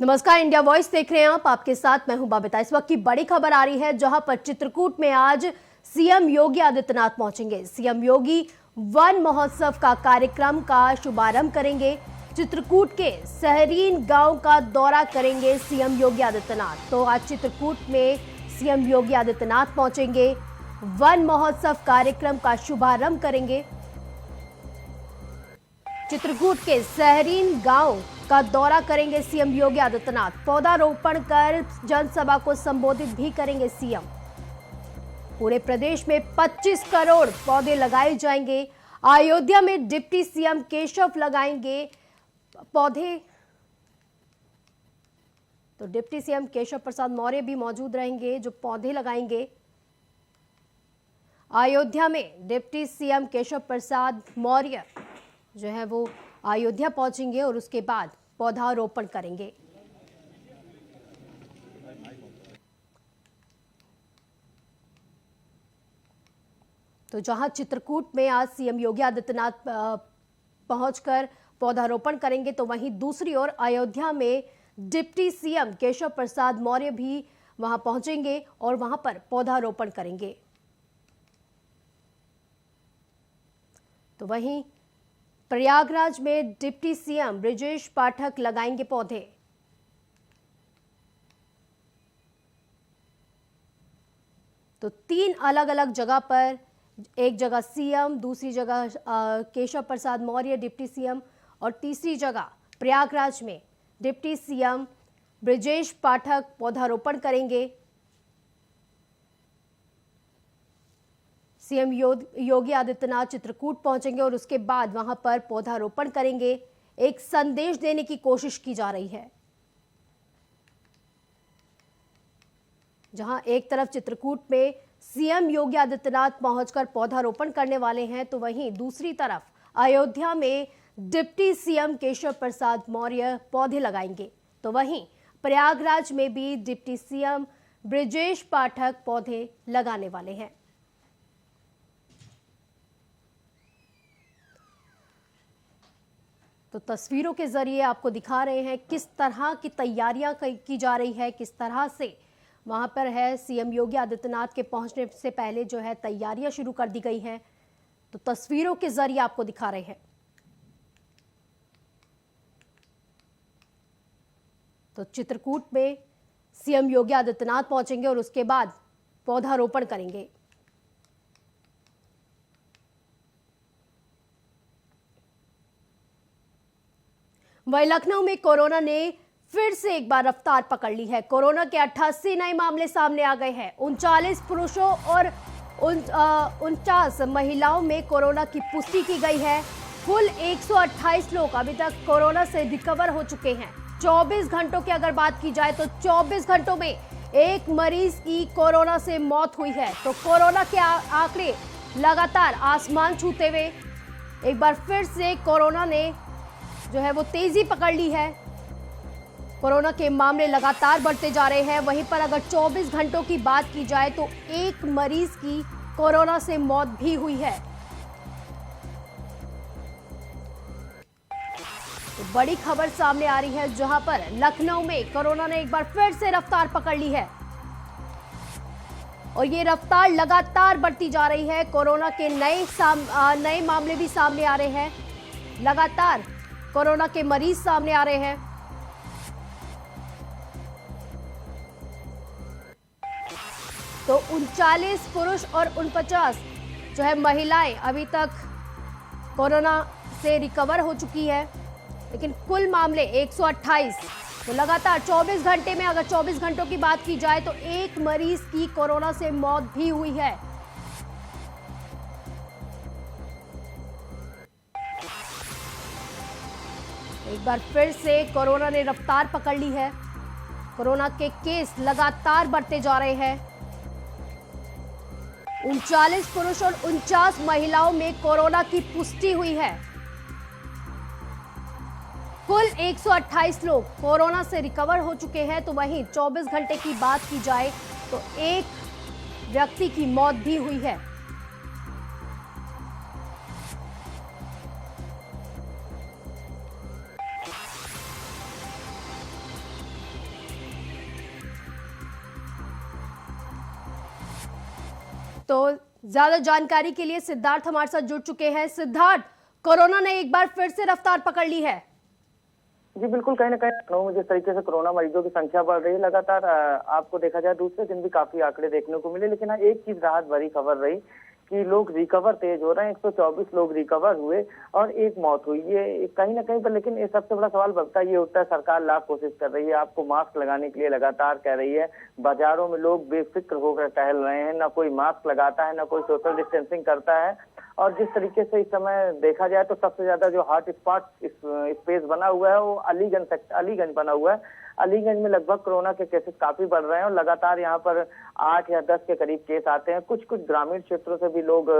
नमस्कार, India voice देख रहे हैं आप। आपके साथ मैं हूं बबीता। इस वक्त की बड़ी खबर आ रही है, जहां पर चित्रकूट में आज सीएम योगी आदित्यनाथ पहुंचेंगे। सीएम योगी वन महोत्सव का कार्यक्रम का शुभारंभ करेंगे। चित्रकूट के सहरीन गांव का दौरा करेंगे सीएम योगी आदित्यनाथ। तो आज चित्रकूट में सीएम योगी आदित्यनाथ पहुंचेंगे, वन महोत्सव कार्यक्रम का शुभारंभ करेंगे। चित्रकूट के सहरीन गांव का दौरा करेंगे सीएम योगी आदित्यनाथ। पौधारोपण कर जनसभा को संबोधित भी करेंगे सीएम। पूरे प्रदेश में 25 करोड़ पौधे लगाए जाएंगे। अयोध्या में डिप्टी सीएम केशव लगाएंगे पौधे। तो डिप्टी सीएम केशव प्रसाद मौर्य भी मौजूद रहेंगे, जो पौधे लगाएंगे। अयोध्या में डिप्टी सीएम केशव प्रसाद मौर्य जो है वो अयोध्या पहुंचेंगे और उसके बाद पौधारोपण करेंगे। तो जहां चित्रकूट में आज सीएम योगी आदित्यनाथ पहुंचकर पौधारोपण करेंगे, तो वहीं दूसरी ओर अयोध्या में डिप्टी सीएम केशव प्रसाद मौर्य भी वहां पहुंचेंगे और वहां पर पौधारोपण करेंगे। तो वहीं प्रयागराज में डिप्टी सीएम ब्रिजेश पाठक लगाएंगे पौधे। तो 3 अलग अलग जगह पर, एक जगह सीएम, दूसरी जगह केशव प्रसाद मौर्य डिप्टी सीएम और तीसरी जगह प्रयागराज में डिप्टी सीएम ब्रिजेश पाठक पौधारोपण करेंगे। सीएम योगी आदित्यनाथ चित्रकूट पहुंचेंगे और उसके बाद वहां पर पौधारोपण करेंगे। एक संदेश देने की कोशिश की जा रही है। जहां एक तरफ चित्रकूट में सीएम योगी आदित्यनाथ पहुंचकर पौधारोपण करने वाले हैं, तो वहीं दूसरी तरफ अयोध्या में डिप्टी सीएम केशव प्रसाद मौर्य पौधे लगाएंगे। तो वहीं प्रयागराज में भी डिप्टी सीएम ब्रिजेश पाठक पौधे लगाने वाले हैं। तो तस्वीरों के जरिए आपको दिखा रहे हैं किस तरह की तैयारियां की जा रही है, किस तरह से वहां पर है सीएम योगी आदित्यनाथ के पहुंचने से पहले जो है तैयारियां शुरू कर दी गई हैं। तो तस्वीरों के जरिए आपको दिखा रहे हैं। तो चित्रकूट में सीएम योगी आदित्यनाथ पहुंचेंगे और उसके बाद पौधारोपण करेंगे। वहीं लखनऊ में कोरोना ने फिर से एक बार रफ्तार पकड़ ली है। कोरोना के 88 नए मामले सामने आ गए हैं। 39 पुरुषों और 49 महिलाओं में कोरोना की पुष्टि की गई है। कुल 128 लोग अभी तक कोरोना से रिकवर हो चुके हैं। 24 घंटों की अगर बात की जाए तो 24 घंटों में एक मरीज की कोरोना से मौत हुई है। तो कोरोना के आंकड़े लगातार आसमान छूते हुए एक बार फिर से कोरोना ने जो है वो तेजी पकड़ ली है। कोरोना के मामले लगातार बढ़ते जा रहे हैं। वहीं पर अगर 24 घंटों की बात की जाए तो एक मरीज की कोरोना से मौत भी हुई है। तो बड़ी खबर सामने आ रही है, जहां पर लखनऊ में कोरोना ने एक बार फिर से रफ्तार पकड़ ली है और ये रफ्तार लगातार बढ़ती जा रही है। कोरोना के नए मामले भी सामने आ रहे हैं। लगातार कोरोना के मरीज सामने आ रहे हैं। तो 39 पुरुष और 49 जो है महिलाएं अभी तक कोरोना से रिकवर हो चुकी है, लेकिन कुल मामले 128। तो लगातार 24 घंटे में अगर 24 घंटों की बात की जाए तो एक मरीज की कोरोना से मौत भी हुई है। एक बार फिर से कोरोना ने रफ्तार पकड़ ली है। कोरोना के केस लगातार बढ़ते जा रहे हैं। 39 पुरुष और 49 महिलाओं में कोरोना की पुष्टि हुई है। कुल 128 लोग कोरोना से रिकवर हो चुके हैं। तो वहीं 24 घंटे की बात की जाए तो एक व्यक्ति की मौत भी हुई है। तो ज्यादा जानकारी के लिए सिद्धार्थ हमारे साथ जुड़ चुके हैं। सिद्धार्थ, कोरोना ने एक बार फिर से रफ्तार पकड़ ली है। जी बिल्कुल, कहीं ना कहीं लखनऊ में जिस तरीके से कोरोना मरीजों की संख्या बढ़ रही है लगातार, आपको देखा जाए दूसरे दिन भी काफी आंकड़े देखने को मिले, लेकिन हाँ एक चीज राहत भरी खबर रही कि लोग रिकवर तेज हो रहे हैं। 124 लोग रिकवर हुए और एक मौत हुई, ये कहीं ना कहीं पर। लेकिन ये सबसे बड़ा सवाल बनता ये उठता है, सरकार लाख कोशिश कर रही है, आपको मास्क लगाने के लिए लगातार कह रही है, बाजारों में लोग बेफिक्र होकर टहल रहे हैं, ना कोई मास्क लगाता है, ना कोई सोशल डिस्टेंसिंग करता है। और जिस तरीके से इस समय देखा जाए तो सबसे ज्यादा जो हॉट स्पॉट स्पेस बना हुआ है वो अलीगंज बना हुआ है। अलीगंज में लगभग कोरोना के केसेस काफी बढ़ रहे हैं और लगातार यहाँ पर 8 या 10 के करीब केस आते हैं। कुछ ग्रामीण क्षेत्रों से भी लोग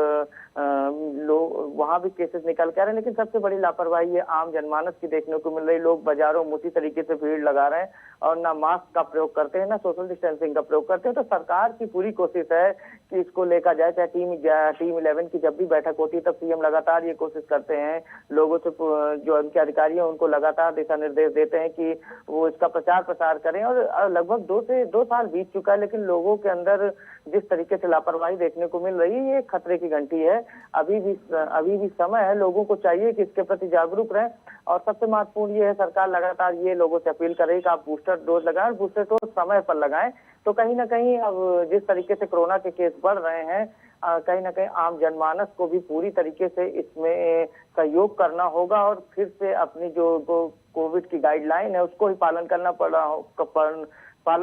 वहां भी केसेस निकल के आ रहे हैं। लेकिन सबसे बड़ी लापरवाही ये आम जनमानस की देखने को मिल रही। लोग बाजारों में उसी तरीके से भीड़ लगा रहे हैं और ना मास्क का प्रयोग करते हैं, ना सोशल डिस्टेंसिंग का प्रयोग करते हैं। तो सरकार की पूरी कोशिश है कि इसको लेकर जाए, चाहे टीम 11 की जब भी बैठक होती है तब सीएम लगातार ये कोशिश करते हैं, लोगों से जो उनके अधिकारी हैं उनको लगातार दिशा निर्देश देते हैं कि वो इसका प्रचार प्रसार करें। और लगभग 2 साल बीत चुका है, लेकिन लोगों के अंदर जिस तरीके से लापरवाही देखने को मिल रही है ये खतरे की घंटी है। अभी भी समय है, लोगों को चाहिए कि इसके प्रति जागरूक रहें। और सबसे महत्वपूर्ण ये है, सरकार लगातार ये लोगों से अपील कर रही है कि आप बूस्टर डोज लगाएं और बूस्टर डोज समय पर लगाएं। तो कहीं ना कहीं अब जिस तरीके से कोरोना के केस बढ़ रहे हैं, कहीं ना कहीं आम जनमानस को भी पूरी तरीके से इसमें सहयोग करना होगा और फिर से अपनी जो कोविड की गाइडलाइन है उसको ही पालन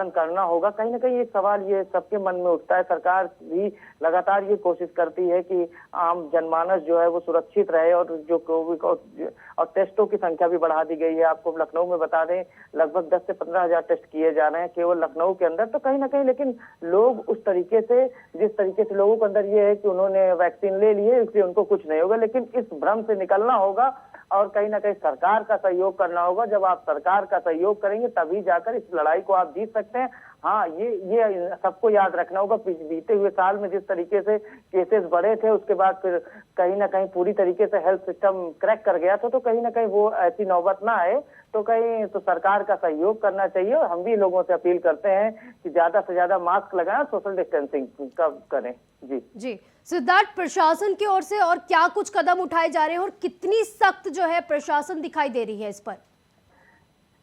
करना होगा। कहीं ना कहीं एक सवाल ये सबके मन में उठता है, सरकार भी लगातार ये कोशिश करती है कि आम जनमानस जो है वो सुरक्षित रहे और जो कोविड और टेस्टों की संख्या भी बढ़ा दी गई है। आपको लखनऊ में बता दें लगभग 10 से 15 हजार टेस्ट किए जा रहे हैं केवल लखनऊ के अंदर। तो कहीं ना कहीं लेकिन लोग उस तरीके से, जिस तरीके से लोगों के अंदर ये है कि उन्होंने वैक्सीन ले ली है इसलिए उनको कुछ नहीं होगा, लेकिन इस भ्रम से निकलना होगा और कहीं ना कहीं सरकार का सहयोग करना होगा। जब आप सरकार का सहयोग करेंगे तभी जाकर इस लड़ाई को आप जीत सकते हैं। हाँ, ये सबको याद रखना होगा, बीते हुए साल में जिस तरीके से केसेस बढ़े थे उसके बाद फिर कहीं ना कहीं पूरी तरीके से हेल्थ सिस्टम क्रैक कर गया था। तो कहीं ना कहीं वो ऐसी नौबत ना आए, तो कहीं तो सरकार का सहयोग करना चाहिए। और हम भी लोगों से अपील करते हैं कि ज्यादा से ज्यादा मास्क लगाएं, सोशल डिस्टेंसिंग का करें। जी सिद्धार्थ, प्रशासन की ओर से और क्या कुछ कदम उठाए जा रहे हैं और कितनी सख्त जो है प्रशासन दिखाई दे रही है इस पर?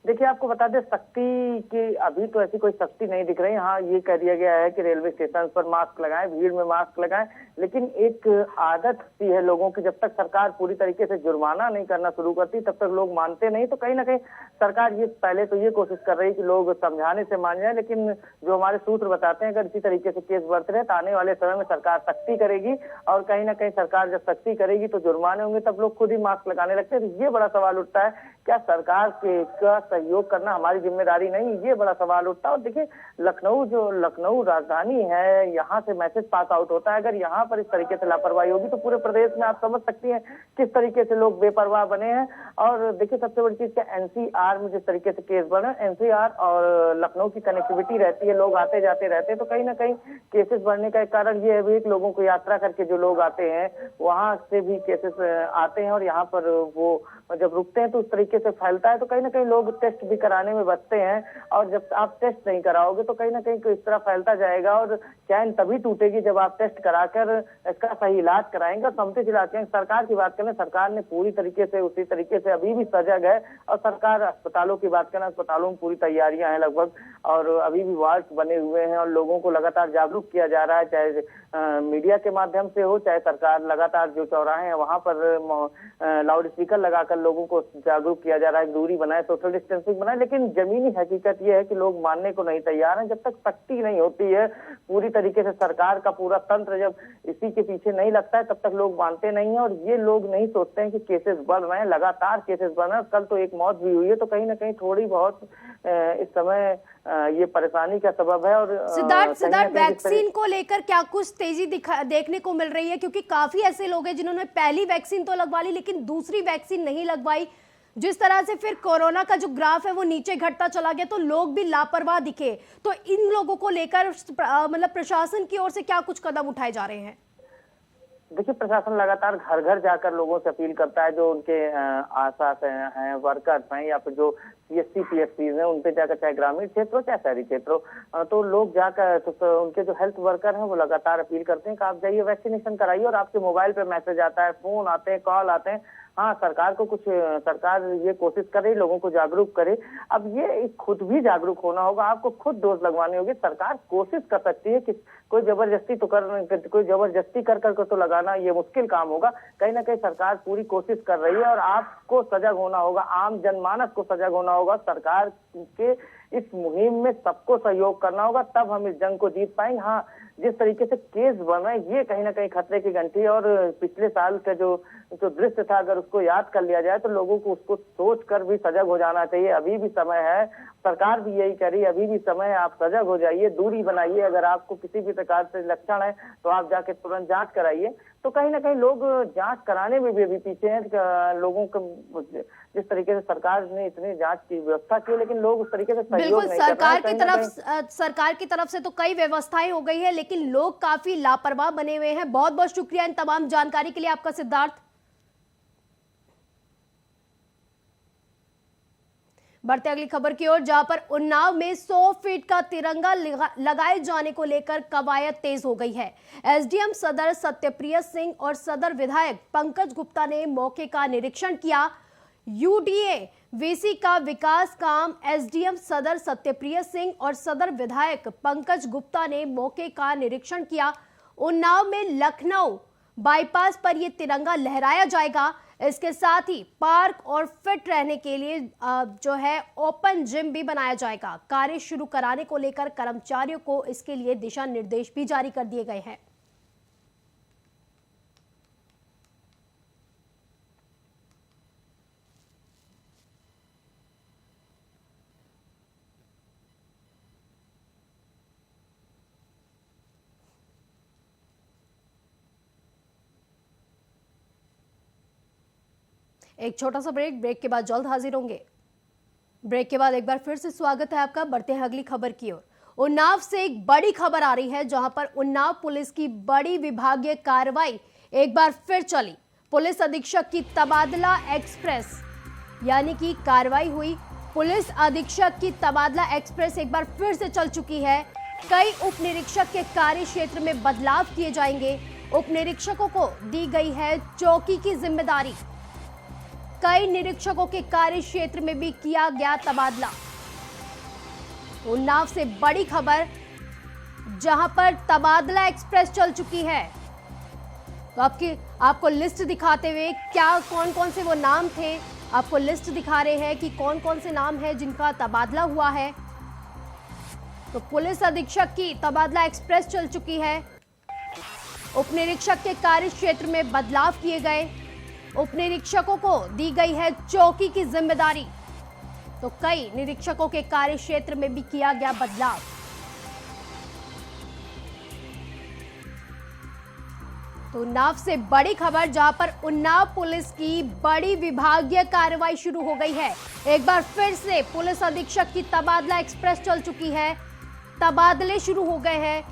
देखिए, आपको बता दें सख्ती की अभी तो ऐसी कोई सख्ती नहीं दिख रही। हाँ, ये कह दिया गया है कि रेलवे स्टेशन पर मास्क लगाएं, भीड़ में मास्क लगाएं, लेकिन एक आदत सी है लोगों की, जब तक सरकार पूरी तरीके से जुर्माना नहीं करना शुरू करती तब तक लोग मानते नहीं। तो कहीं ना कहीं सरकार ये पहले तो ये कोशिश कर रही है कि लोग समझाने से मान जाए, लेकिन जो हमारे सूत्र बताते हैं अगर इसी तरीके से केस बढ़ते रहे तो आने वाले समय में सरकार सख्ती करेगी। और कहीं ना कहीं सरकार जब सख्ती करेगी तो जुर्माने होंगे, तब लोग खुद ही मास्क लगाने लगते हैं। तो ये बड़ा सवाल उठता है, क्या सरकार का सहयोग करना हमारी जिम्मेदारी नहीं? ये बड़ा सवाल उठता है। और देखिए, लखनऊ राजधानी है, यहाँ से मैसेज पास आउट होता है। अगर यहाँ पर इस तरीके से लापरवाही होगी तो पूरे प्रदेश में आप समझ सकती हैं किस तरीके से लोग बेपरवाह बने हैं। और देखिए, सबसे बड़ी चीज क्या, एनसीआर में जिस तरीके से केस बढ़े, एनसीआर और लखनऊ की कनेक्टिविटी रहती है, लोग आते जाते रहते हैं। तो कहीं ना कहीं केसेस बढ़ने का एक कारण ये है भी कि लोगों को यात्रा करके जो लोग आते हैं वहां से भी केसेस आते हैं और यहाँ पर वो जब रुकते हैं तो उस तरीके से फैलता है। तो कहीं ना कहीं लोग टेस्ट भी कराने में बचते हैं और जब आप टेस्ट नहीं कराओगे तो कहीं ना कहीं इस तरह फैलता जाएगा और चैन तभी टूटेगी जब आप टेस्ट कराकर इसका सही इलाज कराएंगे। समुचित इलाज करेंगे। सरकार की बात करें, सरकार ने पूरी तरीके से उसी तरीके से अभी भी सजग है। और सरकार अस्पतालों की बात करें, अस्पतालों में पूरी तैयारियां हैं लगभग, और अभी भी वार्ड बने हुए हैं और लोगों को लगातार जागरूक किया जा रहा है, चाहे मीडिया के माध्यम से हो, चाहे सरकार लगातार जो चौराहे हैं वहां पर लाउड स्पीकर लगाकर लोगों को जागरूक किया जा रहा है, दूरी बनाए, सोशल डिस्टेंसिंग बनाए। लेकिन जमीनी हकीकत यह है कि लोग मानने को नहीं तैयार हैं। जब तक सख्ती नहीं होती है पूरी तरीके से, सरकार का पूरा तंत्र जब इसी के पीछे नहीं लगता है, तब तक लोग मानते नहीं है। और ये लोग नहीं सोचते हैं कि केसेस बढ़ रहे हैं, लगातार केसेस बढ़ रहे हैं। कल तो एक मौत भी हुई है। तो कहीं ना कहीं थोड़ी बहुत इस समय ये परेशानी का सबब है। और सिद्धार्थ, वैक्सीन को लेकर क्या कुछ तेजी देखने को मिल रही है? क्योंकि काफी ऐसे लोग हैं जिन्होंने पहली वैक्सीन तो लगवा ली लेकिन दूसरी वैक्सीन नहीं लगवाई। जिस तरह से फिर कोरोना का जो ग्राफ है वो नीचे घटता चला गया तो लोग भी लापरवाह दिखे। तो इन लोगों को लेकर मतलब प्रशासन की ओर से क्या कुछ कदम उठाए जा रहे हैं? देखिए, प्रशासन लगातार घर घर जाकर लोगों से अपील करता है, जो उनके आशा हैं, वर्कर्स हैं, या फिर जो पीएससी पीएफसीज हैं, उन पे जाकर, चाहे ग्रामीण क्षेत्र हो चाहे शहरी क्षेत्र हो, तो लोग जाकर तो उनके जो हेल्थ वर्कर हैं वो लगातार अपील करते हैं कि आप जाइए वैक्सीनेशन कराइए। और आपके मोबाइल पे मैसेज आता है, फोन आते हैं, कॉल आते हैं। हाँ, सरकार ये कोशिश कर रही, लोगों को जागरूक करे। अब ये खुद भी जागरूक होना होगा, आपको खुद डोज लगवानी होगी। सरकार कोशिश कर सकती है कि कोई जबरदस्ती कर करके तो लगाना ये मुश्किल काम होगा। कहीं ना कहीं सरकार पूरी कोशिश कर रही है और आपको सजग होना होगा, आम जनमानस को सजग होना होगा। सरकार के इस मुहिम में सबको सहयोग करना होगा, तब हम इस जंग को जीत पाएंगे। हाँ, जिस तरीके से केस बढ़ रहे हैं ये कहीं ना कहीं खतरे की घंटी है। और पिछले साल का जो दृश्य था, अगर उसको याद कर लिया जाए तो लोगों को उसको सोच कर भी सजग हो जाना चाहिए। अभी भी समय है, सरकार भी यही कह रही है, अभी भी समय है, आप सजग हो जाइए, दूरी बनाइए। अगर आपको किसी भी प्रकार से लक्षण है तो आप जाके तुरंत जांच कराइए। तो कहीं ना कहीं लोग जांच कराने में भी अभी पीछे हैं। लोगों को जिस तरीके से सरकार ने इतनी जांच की व्यवस्था की, लेकिन लोग उस तरीके से सहयोग बिल्कुल नहीं कर रहे हैं। सरकार की तरफ से तो कई व्यवस्थाएं हो गई है, लेकिन लोग काफी लापरवाह बने हुए हैं। बहुत बहुत शुक्रिया इन तमाम जानकारी के लिए आपका, सिद्धार्थ। बढ़ते अगली खबर की ओर, जहां पर उन्नाव में 100 फीट का तिरंगा लगाए जाने को लेकर कवायद तेज हो गई है। एसडीएम सदर सत्यप्रिय सिंह और सदर विधायक पंकज गुप्ता ने मौके का निरीक्षण किया। यूडीए वीसी का विकास काम एसडीएम सदर सत्यप्रिय सिंह और सदर विधायक पंकज गुप्ता ने मौके का निरीक्षण किया। उन्नाव में लखनऊ बाईपास पर यह तिरंगा लहराया जाएगा। इसके साथ ही पार्क और फिट रहने के लिए जो है ओपन जिम भी बनाया जाएगा। कार्य शुरू कराने को लेकर कर्मचारियों को इसके लिए दिशा निर्देश भी जारी कर दिए गए हैं। एक छोटा सा ब्रेक के बाद जल्द हाजिर होंगे। ब्रेक के बाद एक बार फिर से स्वागत है आपका। बढ़ते हैं अगली खबर की ओर। उन्नाव से एक बड़ी खबर आ रही है, जहां पर उन्नाव पुलिस की बड़ी विभागीय कार्रवाई एक बार फिर चली। पुलिस अधीक्षक की तबादला एक्सप्रेस यानी कि कार्रवाई हुई। पुलिस अधीक्षक की तबादला एक्सप्रेस एक बार फिर से चल चुकी है। कई उप निरीक्षक के कार्य क्षेत्र में बदलाव किए जाएंगे। उप निरीक्षकों को दी गई है चौकी की जिम्मेदारी। कई निरीक्षकों के कार्य क्षेत्र में भी किया गया तबादला। उन्नाव से बड़ी खबर, जहां पर तबादला एक्सप्रेस चल चुकी है। तो आपको लिस्ट दिखाते हुए कौन कौन से वो नाम थे, आपको लिस्ट दिखा रहे हैं कि कौन कौन से नाम हैं जिनका तबादला हुआ है। तो पुलिस अधीक्षक की तबादला एक्सप्रेस चल चुकी है। उप निरीक्षक के कार्य क्षेत्र में बदलाव किए गए। उप निरीक्षकों को दी गई है चौकी की जिम्मेदारी। तो कई निरीक्षकों के कार्य क्षेत्र में भी किया गया बदलाव। तो उन्नाव से बड़ी खबर, जहां पर उन्नाव पुलिस की बड़ी विभागीय कार्रवाई शुरू हो गई है। एक बार फिर से पुलिस अधीक्षक की तबादला एक्सप्रेस चल चुकी है। तबादले शुरू हो गए हैं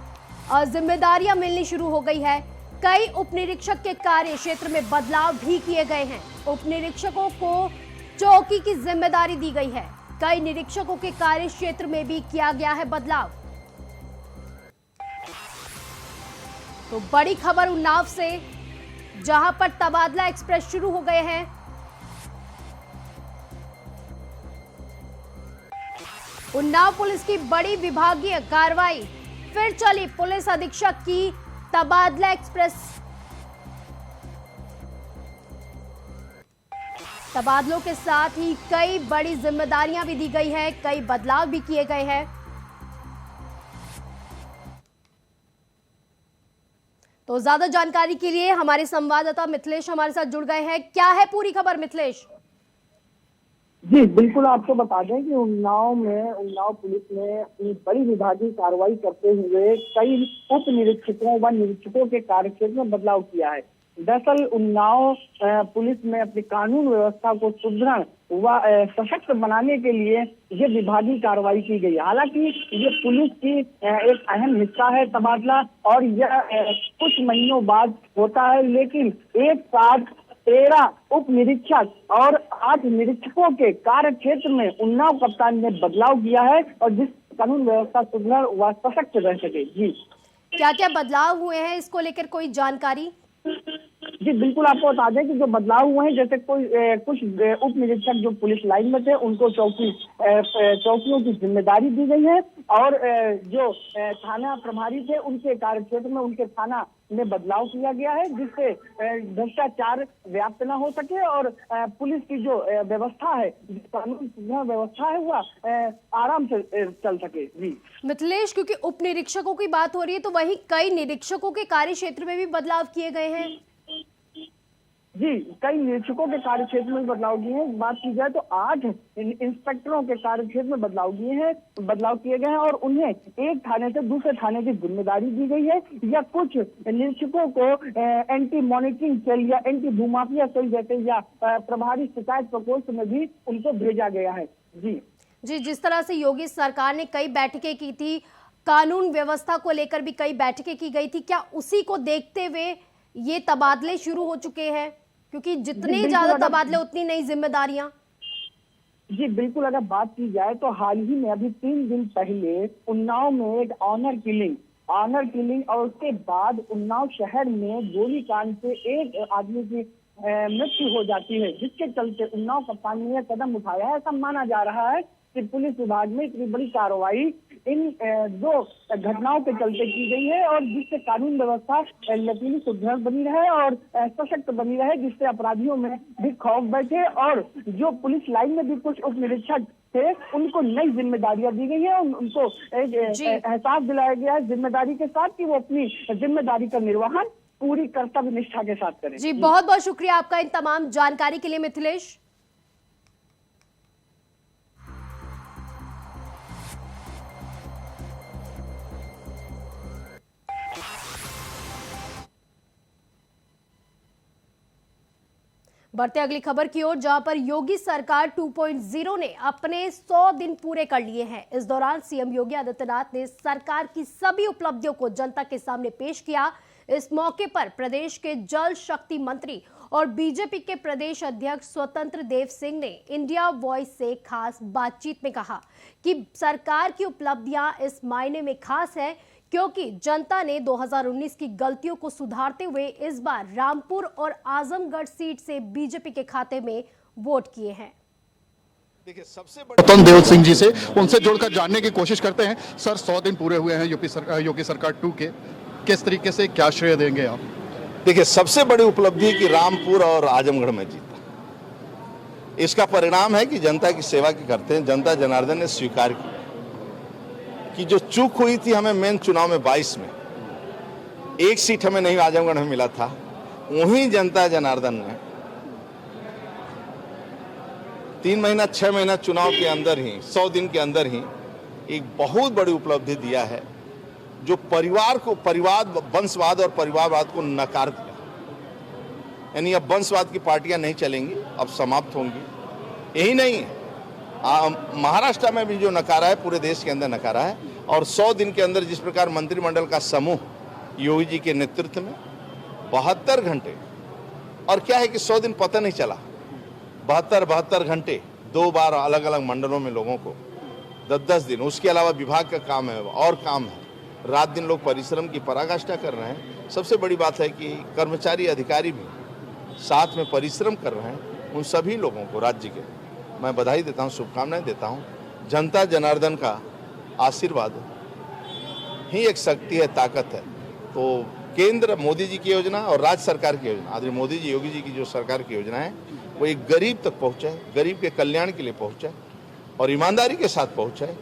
और जिम्मेदारियां मिलनी शुरू हो गई है। कई उप निरीक्षक के कार्य क्षेत्र में बदलाव भी किए गए हैं। उप निरीक्षकों को चौकी की जिम्मेदारी दी गई है। कई निरीक्षकों के कार्य क्षेत्र में भी किया गया है बदलाव। तो बड़ी खबर उन्नाव से, जहां पर तबादला एक्सप्रेस शुरू हो गए हैं। उन्नाव पुलिस की बड़ी विभागीय कार्रवाई फिर चली। पुलिस अधीक्षक की तबादला एक्सप्रेस। तबादलों के साथ ही कई बड़ी जिम्मेदारियां भी दी गई है, कई बदलाव भी किए गए हैं। तो ज्यादा जानकारी के लिए हमारे संवाददाता मिथिलेश हमारे साथ जुड़ गए हैं। क्या है पूरी खबर मिथिलेश? जी बिल्कुल, आपको बता दें कि उन्नाव पुलिस ने अपनी बड़ी विभागीय कार्रवाई करते हुए कई उप निरीक्षकों व निरीक्षकों के कार्यक्षेत्र में बदलाव किया है। दरअसल उन्नाव पुलिस में अपनी कानून व्यवस्था को सुदृढ़ व सशक्त बनाने के लिए ये विभागीय कार्रवाई की गई। हालांकि ये पुलिस की एक अहम हिस्सा है तबादला, और यह कुछ महीनों बाद होता है, लेकिन एक साथ 13 उप निरीक्षक और 8 निरीक्षकों के कार्य क्षेत्र में उन्नाव कप्तान ने बदलाव किया है, और जिस कानून व्यवस्था सुदृढ़ व सशक्त रह सके। जी क्या क्या बदलाव हुए हैं, इसको लेकर कोई जानकारी? जी बिल्कुल, आपको बता दें कि जो बदलाव हुए हैं, जैसे कुछ उप निरीक्षक जो पुलिस लाइन में थे उनको चौकियों की जिम्मेदारी दी गई है, और जो थाना प्रभारी थे उनके कार्य क्षेत्र में उनके थाना में बदलाव किया गया है, जिससे भ्रष्टाचार व्याप्त न हो सके और पुलिस की जो व्यवस्था है, कानून व्यवस्था है, वह आराम से चल सके। जी मिथिलेश, क्योंकि उप निरीक्षकों की बात हो रही है तो वहीं कई निरीक्षकों के कार्य क्षेत्र में भी बदलाव किए गए हैं। जी, कई निरीक्षकों के कार्य क्षेत्र में बदलाव किए हैं। बात की जाए तो 8 इंस्पेक्टरों के कार्य क्षेत्र में बदलाव किए गए हैं, और उन्हें एक थाने से दूसरे थाने की जिम्मेदारी दी गई है, या कुछ निरीक्षकों को एंटी मॉनिटरिंग सेल या एंटी भूमाफिया सेल जैसे या प्रभारी शिकायत प्रकोष्ठ में भी उनको भेजा गया है। जी, जिस तरह से योगी सरकार ने कई बैठकें की थी, कानून व्यवस्था को लेकर भी कई बैठकें की गई थी, क्या उसी को देखते हुए ये तबादले शुरू हो चुके हैं? क्योंकि जितने ज्यादा तबादले उतनी नई जिम्मेदारियां। जी बिल्कुल, अगर बात की जाए तो हाल ही में अभी 3 दिन पहले उन्नाव में एक ऑनर किलिंग और उसके बाद उन्नाव शहर में गोलीकांड से एक आदमी की मृत्यु हो जाती है, जिसके चलते उन्नाव कप्तान ने यह कदम उठाया है। ऐसा माना जा रहा है कि पुलिस विभाग में इतनी बड़ी कार्रवाई इन 2 घटनाओं के चलते की गई है, और जिससे कानून व्यवस्था लचीली सुदृढ़ बनी रहे और सशक्त बनी रहे, जिससे अपराधियों में भी खौफ बैठे, और जो पुलिस लाइन में भी कुछ उप निरीक्षक थे उनको नई जिम्मेदारियां दी गई है, उनको एक एहसास दिलाया गया है जिम्मेदारी के साथ कि वो अपनी जिम्मेदारी का निर्वहन पूरी कर्तव्य निष्ठा के साथ करें। जी बहुत बहुत शुक्रिया आपका इन तमाम जानकारी के लिए मिथिलेश। बढ़ते अगली खबर की ओर, जहां पर योगी सरकार 2.0 ने अपने 100 दिन पूरे कर लिए हैं। इस दौरान सीएम योगी आदित्यनाथ ने सरकार की सभी उपलब्धियों को जनता के सामने पेश किया। इस मौके पर प्रदेश के जल शक्ति मंत्री और बीजेपी के प्रदेश अध्यक्ष स्वतंत्र देव सिंह ने इंडिया वॉइस से खास बातचीत में कहा कि सरकार की उपलब्धियां इस मायने में खास है क्योंकि जनता ने 2019 की गलतियों को सुधारते हुए इस बार रामपुर और आजमगढ़ सीट से बीजेपी के खाते में वोट किए हैं। देखिए, सबसे बड़े स्वतंत्र देव सिंह जी से उनसे जुड़कर जानने की कोशिश करते हैं। सर, 100 दिन पूरे हुए हैं योगी सरकार 2 के, किस तरीके से क्या श्रेय देंगे आप? देखिए, सबसे बड़ी उपलब्धि कि रामपुर और आजमगढ़ में जीता, इसका परिणाम है कि जनता की सेवा की करते हैं। जनता जनार्दन ने स्वीकार किया कि जो चूक हुई थी हमें मेन चुनाव में 22 में 1 सीट हमें नहीं आजमगढ़ में मिला था, वहीं जनता जनार्दन ने 3 महीना 6 महीना चुनाव के अंदर ही 100 दिन के अंदर ही एक बहुत बड़ी उपलब्धि दिया है, जो वंशवाद और परिवारवाद को नकार दिया। यानी अब वंशवाद की पार्टियां नहीं चलेंगी, अब समाप्त होंगी। यही नहीं है, महाराष्ट्र में भी जो नकारा है पूरे देश के अंदर नकारा है। और 100 दिन के अंदर जिस प्रकार मंत्रिमंडल का समूह योगी जी के नेतृत्व में 72 घंटे, और क्या है कि 100 दिन पता नहीं चला, 72 घंटे 2 बार अलग अलग मंडलों में लोगों को 10-10 दिन, उसके अलावा विभाग का काम है और काम है, रात दिन लोग परिश्रम की पराकाष्ठा कर रहे हैं। सबसे बड़ी बात है कि कर्मचारी अधिकारी भी साथ में परिश्रम कर रहे हैं। उन सभी लोगों को राज्य के मैं बधाई देता हूं, शुभकामनाएं देता हूं। जनता जनार्दन का आशीर्वाद ही एक शक्ति है, ताकत है। तो केंद्र मोदी जी की योजना और राज्य सरकार की योजना, आदरणीय मोदी जी योगी जी की जो सरकार की योजना है वो एक गरीब तक पहुंचाए, गरीब के कल्याण के लिए पहुंचाए और ईमानदारी के साथ पहुंचाए।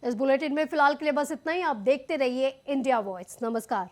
इस बुलेटिन में फिलहाल के लिए बस इतना ही। आप देखते रहिए इंडिया वॉइस। नमस्कार।